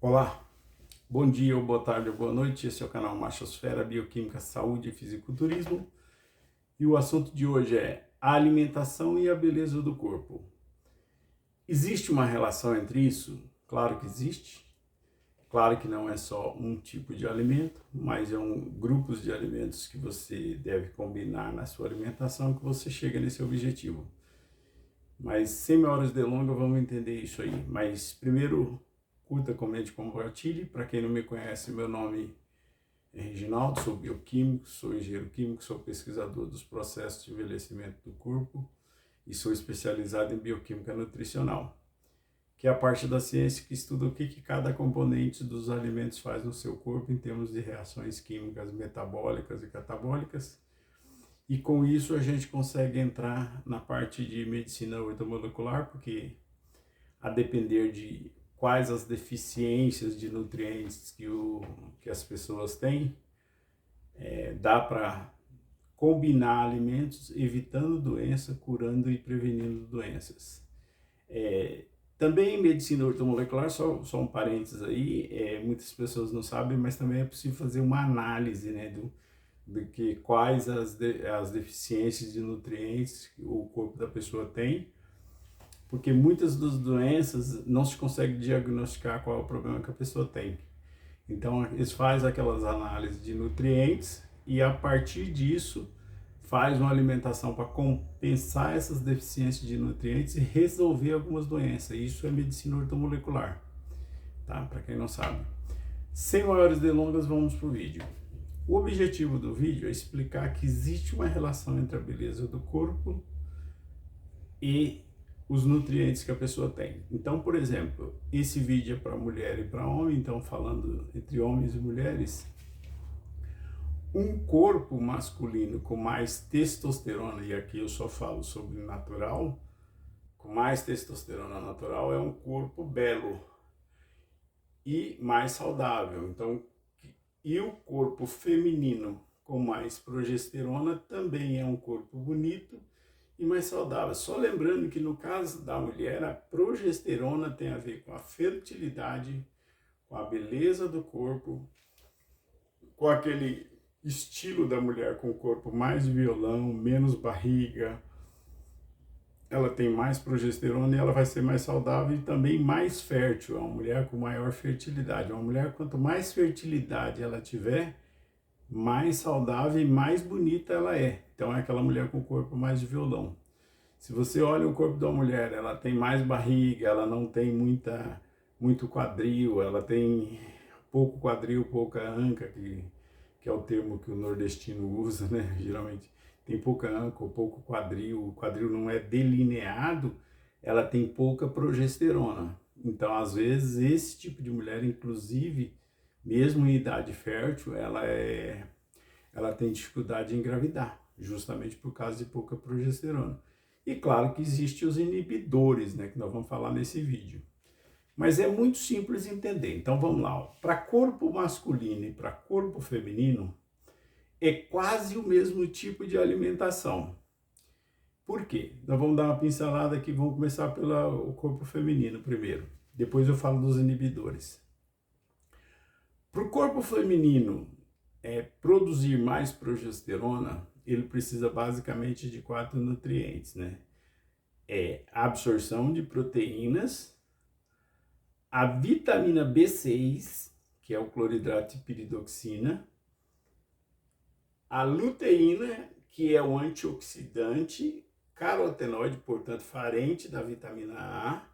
Olá, bom dia, ou boa tarde, ou boa noite. Esse é o canal Machosfera, Bioquímica, Saúde e Fisiculturismo. E o assunto de hoje é a alimentação e a beleza do corpo. Existe uma relação entre isso? Claro que existe. Claro que não é só um tipo de alimento, mas grupos de alimentos que você deve combinar na sua alimentação que você chega nesse objetivo. Mas sem maiores delongas, vamos entender isso aí. Mas primeiro, curta, comente, compartilhe. Para quem não me conhece, meu nome é Reginaldo, sou bioquímico, sou engenheiro químico, sou pesquisador dos processos de envelhecimento do corpo e sou especializado em bioquímica nutricional, que é a parte da ciência que estuda o que cada componente dos alimentos faz no seu corpo em termos de reações químicas metabólicas e catabólicas. E com isso a gente consegue entrar na parte de medicina ortomolecular, porque a depender de quais as deficiências de nutrientes que as pessoas têm, dá para combinar alimentos, evitando doença, curando e prevenindo doenças. Também em medicina ortomolecular, só um parênteses aí, muitas pessoas não sabem, mas também é possível fazer uma análise, né, do que quais as deficiências de nutrientes que o corpo da pessoa tem, porque muitas das doenças não se consegue diagnosticar qual é o problema que a pessoa tem. Então eles fazem aquelas análises de nutrientes e a partir disso faz uma alimentação para compensar essas deficiências de nutrientes e resolver algumas doenças. Isso é medicina ortomolecular, tá? Para quem não sabe. Sem maiores delongas, vamos para o vídeo. O objetivo do vídeo é explicar que existe uma relação entre a beleza do corpo e os nutrientes que a pessoa tem. Então, por exemplo, esse vídeo é para mulher e para homem, então falando entre homens e mulheres, um corpo masculino com mais testosterona, e aqui eu só falo sobre natural, com mais testosterona natural é um corpo belo e mais saudável. Então, e o corpo feminino com mais progesterona também é um corpo bonito e mais saudável. Só lembrando que no caso da mulher, a progesterona tem a ver com a fertilidade, com a beleza do corpo, com aquele estilo da mulher com o corpo mais violão, menos barriga. Ela tem mais progesterona e ela vai ser mais saudável e também mais fértil. É uma mulher com maior fertilidade. Uma mulher, quanto mais fertilidade ela tiver, mais saudável e mais bonita ela é. Então é aquela mulher com o corpo mais de violão. Se você olha o corpo da mulher, ela tem mais barriga, ela não tem muito quadril, ela tem pouco quadril, pouca anca, que é o termo que o nordestino usa, né? Geralmente tem pouca anca ou pouco quadril, o quadril não é delineado, ela tem pouca progesterona. Então, às vezes, esse tipo de mulher, inclusive, mesmo em idade fértil, ela tem dificuldade em engravidar, justamente por causa de pouca progesterona. E claro que existem os inibidores, né, que nós vamos falar nesse vídeo. Mas é muito simples entender. Então vamos lá. Para corpo masculino e para corpo feminino, é quase o mesmo tipo de alimentação. Por quê? Nós vamos dar uma pincelada aqui, vamos começar pelo corpo feminino primeiro. Depois eu falo dos inibidores. Para o corpo feminino produzir mais progesterona, ele precisa basicamente de 4 nutrientes, né? A absorção de proteínas, a vitamina B6, que é o cloridrato de piridoxina, a luteína, que é o antioxidante carotenoide, portanto, farente da vitamina A,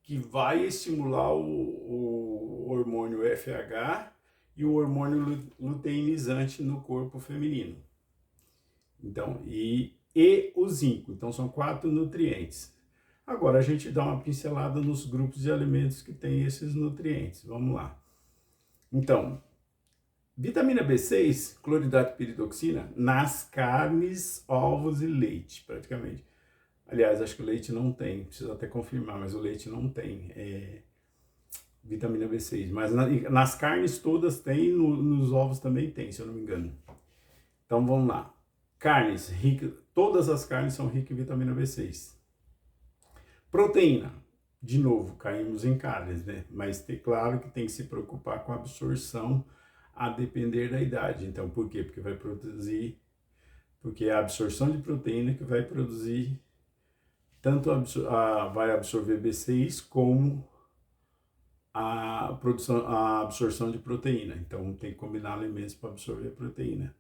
que vai estimular o hormônio FH e o hormônio luteinizante no corpo feminino. Então, e o zinco. Então, são 4 nutrientes. Agora, a gente dá uma pincelada nos grupos de alimentos que têm esses nutrientes. Vamos lá. Então, vitamina B6, cloridrato de piridoxina, nas carnes, ovos e leite, praticamente. Aliás, acho que o leite não tem, preciso até confirmar, mas o leite não tem vitamina B6. Mas nas carnes todas tem, nos ovos também tem, se eu não me engano. Então vamos lá. Carnes, todas as carnes são ricas em vitamina B6. Proteína. de novo, caímos em cáries, né? Mas claro que tem que se preocupar com a absorção a depender da idade. Então, por quê? Porque é a absorção de proteína que vai produzir, tanto vai absorver B6 como a absorção de proteína. Então, tem que combinar alimentos para absorver proteína.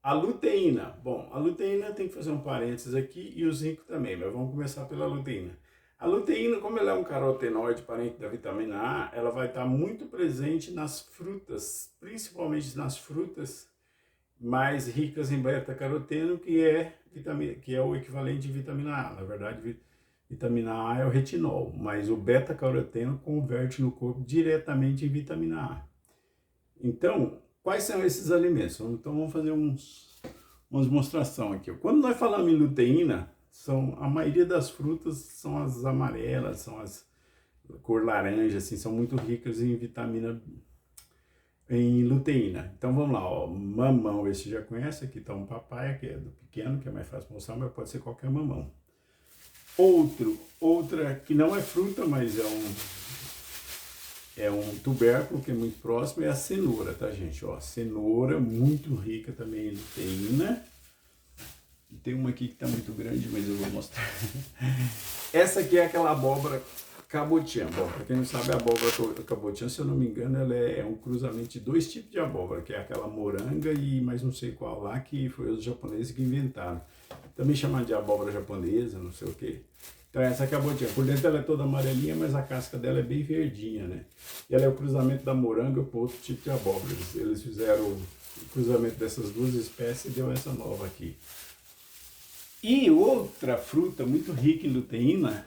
A luteína. Bom, a luteína tem que fazer um parênteses aqui e o zinco também, mas vamos começar pela luteína. A luteína, como ela é um carotenoide parente da vitamina A, ela vai estar muito presente nas frutas, principalmente nas frutas mais ricas em beta-caroteno, que é o equivalente de vitamina A. Na verdade, vitamina A é o retinol, mas o beta-caroteno converte no corpo diretamente em vitamina A. Então, quais são esses alimentos? Então, vamos fazer uma demonstração aqui. Quando nós falamos em luteína, a maioria das frutas são as amarelas, são as cor laranja, assim, são muito ricas em luteína. Então vamos lá, ó, mamão, esse já conhece, aqui está um papaya, que é do pequeno, que é mais fácil mostrar, mas pode ser qualquer mamão. Outra que não é fruta, mas é um tubérculo que é muito próximo, é a cenoura, tá, gente? Ó, cenoura muito rica também em luteína. Tem uma aqui que tá muito grande, mas eu vou mostrar. Essa aqui é aquela abóbora cabotiã. Bom, para quem não sabe, a abóbora cabotiã, se eu não me engano, ela é um cruzamento de dois tipos de abóbora, que é aquela moranga e mais não sei qual lá, que foi os japoneses que inventaram. Também chamam de abóbora japonesa, não sei o quê. Então essa cabotiã, por dentro ela é toda amarelinha, mas a casca dela é bem verdinha, né? E ela é o cruzamento da moranga com outro tipo de abóbora. Eles fizeram o cruzamento dessas duas espécies e deu essa nova aqui. E outra fruta muito rica em luteína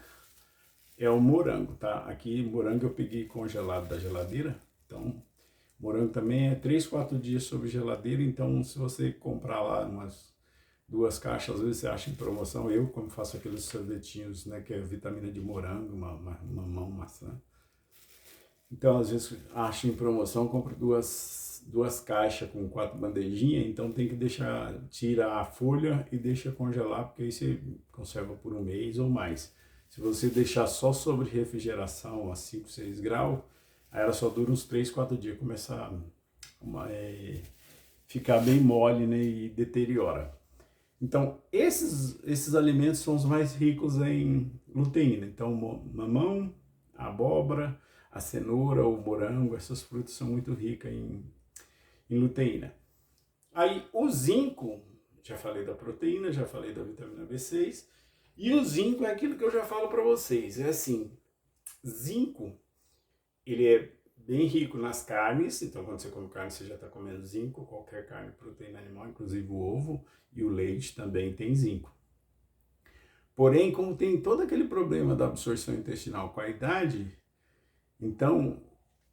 é o morango, tá? Aqui, morango eu peguei congelado da geladeira. Então, morango também é 3, 4 dias sob geladeira. Então, se você comprar lá umas 2 caixas, às vezes você acha em promoção. Eu, como faço aqueles sorvetinhos, né? Que é vitamina de morango, mamão, maçã. Então, às vezes, acho em promoção, compro duas caixas com 4 bandejinhas, então tem que tirar a folha e deixa congelar, porque aí você conserva por 1 mês ou mais. Se você deixar só sobre refrigeração a 5, 6 graus, aí ela só dura uns 3, 4 dias, começa a ficar bem mole, né, e deteriora. Então, esses alimentos são os mais ricos em luteína. Então, mamão, abóbora, a cenoura, o morango, essas frutas são muito ricas em luteína. Aí o zinco, já falei da proteína, já falei da vitamina B6, e o zinco é aquilo que eu já falo para vocês, é assim, zinco, ele é bem rico nas carnes, então quando você come carne você já está comendo zinco, qualquer carne, proteína animal, inclusive o ovo e o leite também tem zinco. Porém, como tem todo aquele problema da absorção intestinal com a idade, então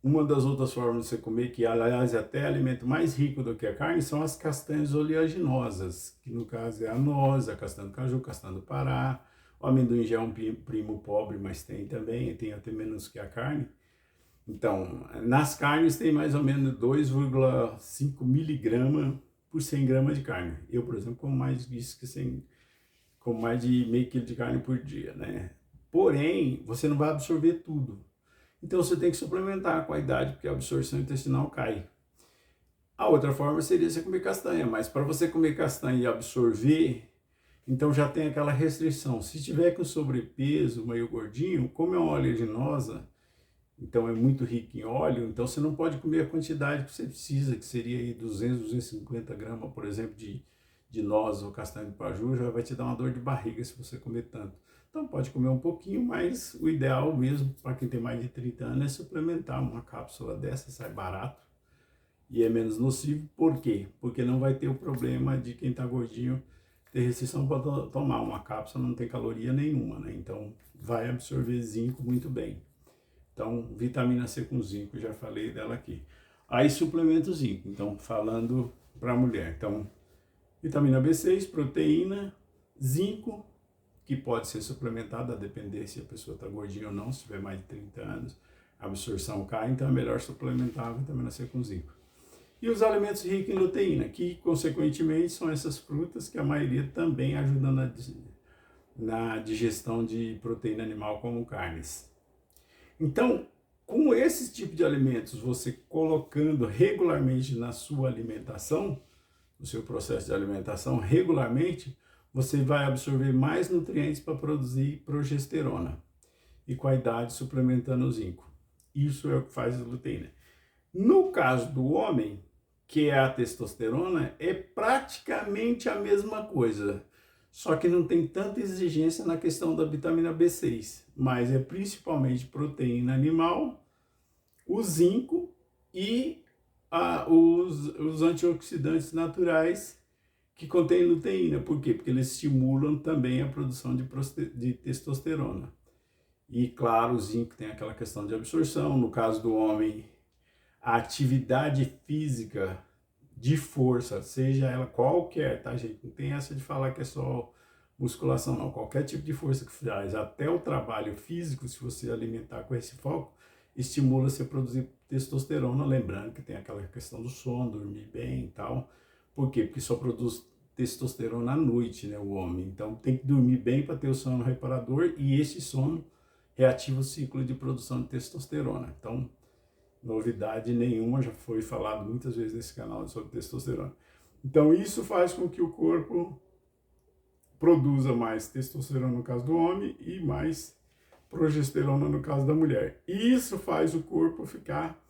uma das outras formas de você comer, que aliás é até alimento mais rico do que a carne, são as castanhas oleaginosas, que no caso é a noz, a castanha do caju, castanha do Pará. O amendoim já é um primo pobre, mas tem também, tem até menos que a carne. Então, nas carnes tem mais ou menos 2,5 miligramas por 100 gramas de carne. Eu, por exemplo, como mais de meio quilo de carne por dia, né? Porém, você não vai absorver tudo. Então você tem que suplementar com a idade, porque a absorção intestinal cai. A outra forma seria você comer castanha, mas para você comer castanha e absorver, então já tem aquela restrição. Se tiver com sobrepeso, meio gordinho, como é uma oleaginosa, então é muito rico em óleo, então você não pode comer a quantidade que você precisa, que seria aí 200, 250 gramas, por exemplo, de noz ou castanha de paju, já vai te dar uma dor de barriga se você comer tanto. Então pode comer um pouquinho, mas o ideal mesmo para quem tem mais de 30 anos é suplementar. Uma cápsula dessa sai barato e é menos nocivo. Por quê? Porque não vai ter o problema de quem está gordinho ter restrição para tomar. Uma cápsula não tem caloria nenhuma, né? Então vai absorver zinco muito bem. Então vitamina C com zinco, já falei dela aqui. Aí suplemento zinco, então falando para a mulher. Então vitamina B6, proteína, zinco, que pode ser suplementada a depender se a pessoa está gordinha ou não, se tiver mais de 30 anos, a absorção cai, então é melhor suplementar a vitamina C com zinco. E os alimentos ricos em luteína, que consequentemente são essas frutas que a maioria também ajudam na digestão de proteína animal como carnes. Então, com esse tipo de alimentos, você colocando regularmente na sua alimentação, no seu processo de alimentação regularmente, você vai absorver mais nutrientes para produzir progesterona e com a idade suplementando o zinco. Isso é o que faz a luteína. No caso do homem, que é a testosterona, é praticamente a mesma coisa, só que não tem tanta exigência na questão da vitamina B6, mas é principalmente proteína animal, o zinco e os antioxidantes naturais que contêm luteína. Por quê? Porque eles estimulam também a produção de testosterona. E claro, o zinco tem aquela questão de absorção. No caso do homem, a atividade física de força, seja ela qualquer, tá, gente? Não tem essa de falar que é só musculação, não. Qualquer tipo de força que faz, até o trabalho físico, se você alimentar com esse foco, estimula você a produzir testosterona, lembrando que tem aquela questão do sono, dormir bem e tal. Por quê? Porque só produz testosterona à noite, né, o homem. Então tem que dormir bem para ter o sono reparador e esse sono reativa o ciclo de produção de testosterona. Então, novidade nenhuma, já foi falado muitas vezes nesse canal sobre testosterona. Então isso faz com que o corpo produza mais testosterona no caso do homem e mais progesterona no caso da mulher. Isso faz o corpo ficar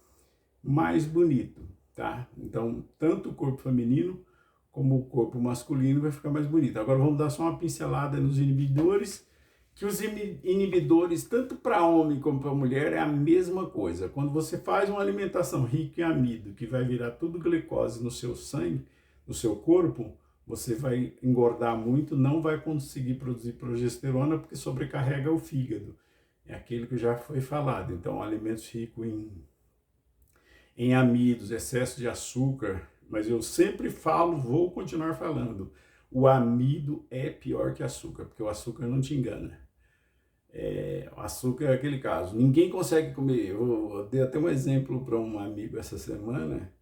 mais bonito, tá? Então, tanto o corpo feminino como o corpo masculino vai ficar mais bonito. Agora vamos dar só uma pincelada nos inibidores, que os inibidores, tanto para homem como para mulher, é a mesma coisa. Quando você faz uma alimentação rica em amido, que vai virar tudo glicose no seu sangue, no seu corpo, você vai engordar muito, não vai conseguir produzir progesterona, porque sobrecarrega o fígado. É aquilo que já foi falado. Então, alimentos ricos em amidos, excesso de açúcar, mas eu sempre falo, vou continuar falando, o amido é pior que açúcar, porque o açúcar não te engana. O açúcar é aquele caso, ninguém consegue comer. Eu dei até um exemplo para um amigo essa semana,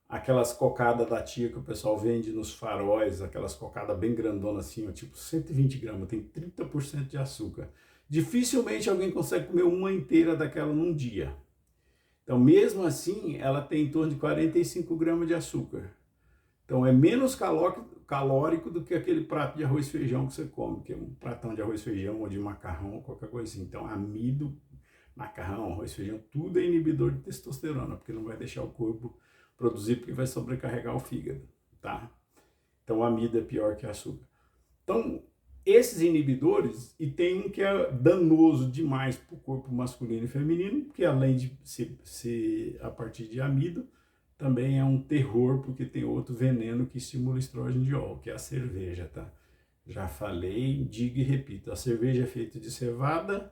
aquelas cocadas da tia que o pessoal vende nos faróis, aquelas cocadas bem grandonas assim, tipo 120 gramas, tem 30% de açúcar. Dificilmente alguém consegue comer uma inteira daquela num dia. Então, mesmo assim, ela tem em torno de 45 gramas de açúcar. Então, é menos calórico do que aquele prato de arroz e feijão que você come, que é um pratão de arroz e feijão ou de macarrão, qualquer coisa assim. Então, amido, macarrão, arroz e feijão, tudo é inibidor de testosterona, porque não vai deixar o corpo produzir, porque vai sobrecarregar o fígado, tá? Então, o amido é pior que açúcar. Então, esses inibidores, e tem um que é danoso demais para o corpo masculino e feminino, que além de ser a partir de amido, também é um terror, porque tem outro veneno que estimula o estrogênio, que é a cerveja, tá? Já falei, digo e repito, a cerveja é feita de cevada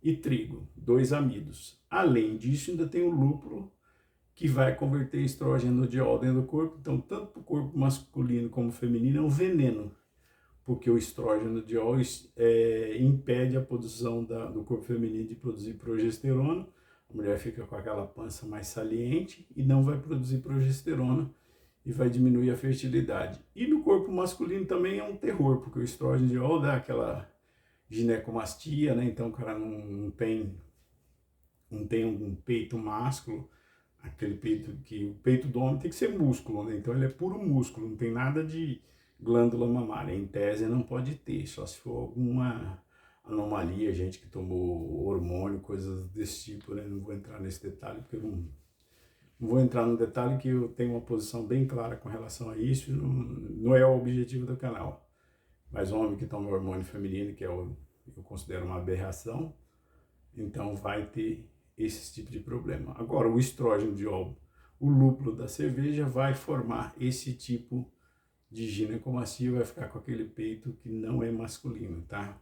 e trigo, 2 amidos. Além disso, ainda tem o lúpulo, que vai converter estrógeno diol dentro do corpo. Então, tanto para o corpo masculino como feminino, é um veneno, porque o estrógeno diol impede a produção do corpo feminino de produzir progesterona. A mulher fica com aquela pança mais saliente e não vai produzir progesterona e vai diminuir a fertilidade. E no corpo masculino também é um terror, porque o estrógeno diol dá aquela ginecomastia, né? Então o cara não tem um peito másculo, aquele peito que o peito do homem tem que ser músculo, né? Então ele é puro músculo, não tem nada de glândula mamária. Em tese não pode ter, só se for alguma anomalia, gente que tomou hormônio, coisas desse tipo, né? Não vou entrar nesse detalhe, porque eu não vou entrar no detalhe, que eu tenho uma posição bem clara com relação a isso, não é o objetivo do canal. Mas homem que toma hormônio feminino, que eu considero uma aberração, então vai ter esse tipo de problema. Agora, o estrógeno diol, o lúpulo da cerveja, vai formar esse tipo de ginecomastia, vai ficar com aquele peito que não é masculino, tá?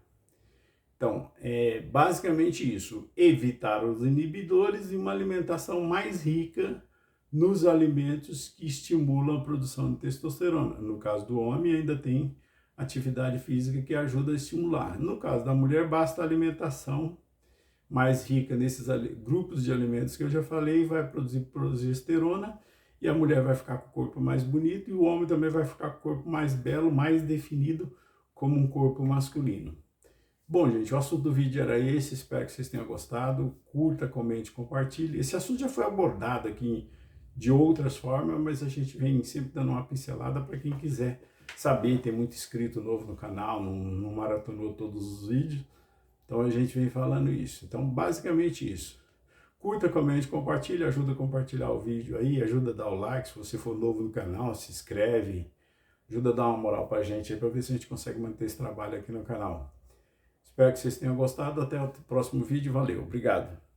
Então, é basicamente isso, evitar os inibidores e uma alimentação mais rica nos alimentos que estimulam a produção de testosterona. No caso do homem, ainda tem atividade física que ajuda a estimular. No caso da mulher, basta a alimentação mais rica nesses grupos de alimentos que eu já falei, vai produzir progesterona, e a mulher vai ficar com o corpo mais bonito, e o homem também vai ficar com o corpo mais belo, mais definido, como um corpo masculino. Bom, gente, o assunto do vídeo era esse, espero que vocês tenham gostado. Curta, comente, compartilhe. Esse assunto já foi abordado aqui de outras formas, mas a gente vem sempre dando uma pincelada para quem quiser saber. Tem muito inscrito novo no canal, não maratonou todos os vídeos, então a gente vem falando isso. Então, basicamente isso. Curta, comente, compartilhe, ajuda a compartilhar o vídeo aí, ajuda a dar o like, se você for novo no canal, se inscreve, ajuda a dar uma moral pra gente aí, pra ver se a gente consegue manter esse trabalho aqui no canal. Espero que vocês tenham gostado, até o próximo vídeo, valeu, obrigado.